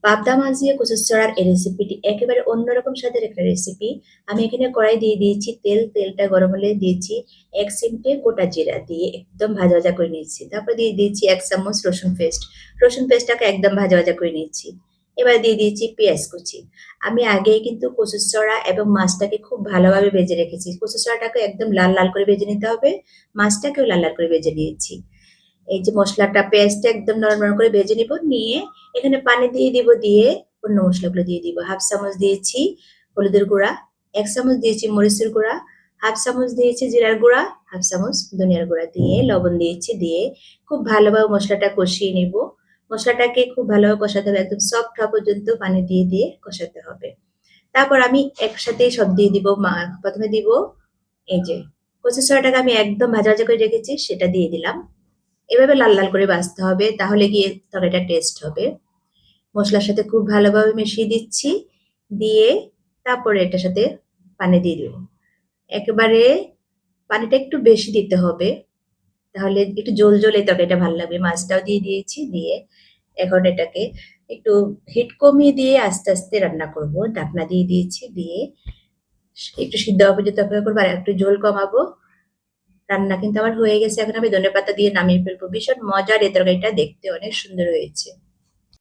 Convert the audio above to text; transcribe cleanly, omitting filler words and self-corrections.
পাবদা মাছ দিয়ে কচুর ছড়ার এই রেসিপিটি একেবারে অন্যরকম স্বাদের একটা রেসিপি। আমি এখানে কড়াই দিয়ে দিয়েছি তেল, তেলটা গরম হলে দিয়েছি ১ চিমটে গোটা জিরা দিয়ে একদম ভাজা ভাজা করে নিয়েছি। তারপর দিয়ে দিয়েছি ১ চামচ রসুন পেস্ট। রসুন পেস্টটাকে একদম ভাজা ভাজা করে নিয়েছি। এবার দিয়ে দিয়েছি পেঁয়াজ কুচি। আমি আগেই কিন্তু কচুর ছড়া এবং মাছটাকে খুব ভালোভাবে ভেজে রেখেছি। কচুর ছড়াটাকে একদম লাল লাল করে ভেজে নিতে হবে, মাছটাকেও লাল লাল করে ভেজে নিয়েছি। এই যে মশলাটা পেস্টটা একদম নরম নরম করে ভেজে নিব, নিয়ে এখানে পানি দিয়ে দিব, দিয়ে অন্য মশলাগুলো দিয়ে দিব। হাফ চামচ দিয়েছি হলুদের গুঁড়া, ১ চামচ দিয়েছি মরিচের গুঁড়া, হাফ চামচ দিয়েছি জিরার গুঁড়া, হাফ চামচ ধনিয়ার গুঁড়া দিয়ে লবণ দিয়েছি, দিয়ে খুব ভালোভাবে মশলাটা কষিয়ে নিব। মশলাটাকে খুব ভালোভাবে কষাতে হবে, একদম সফট হওয়া পর্যন্ত পানি দিয়ে দিয়ে কষাতে হবে। তারপর আমি একসাথে সব দিয়ে দিব। প্রথমে দিব এই যে কচু ছড়াটাকে আমি একদম ভাজা ভাজা করে রেখেছি, সেটা দিয়ে দিলাম। এভাবে লাল লাল করে ভাজতে হবে, তাহলে গিয়ে তরকারিটা টেস্ট হবে। মশলার সাথে খুব ভালোভাবে মিশিয়ে দিচ্ছি, দিয়ে তারপরে এটার সাথে পানি দিয়ে দিব। একেবারে পানিটা একটু বেশি দিতে হবে, তাহলে একটু ঝোল ঝোল এই তরকারিটা ভালো লাগবে। মাছটাও দিয়ে দিয়েছি, দিয়ে এখন এটাকে একটু হিট কমিয়ে দিয়ে আস্তে আস্তে রান্না করব। ঢাকনা দিয়ে দিয়েছি, দিয়ে একটু সিদ্ধ হওয়া পর্যন্ত অপেক্ষা করবো, আর একটু ঝোল কমাবো। রান্না কিন্তু আমার হয়ে গেছে, এখন আমি ধনেপাতা দিয়ে নামিয়ে ফেলবো। ভীষণ মজার এই তরকারিটা, দেখতে অনেক সুন্দর হয়েছে।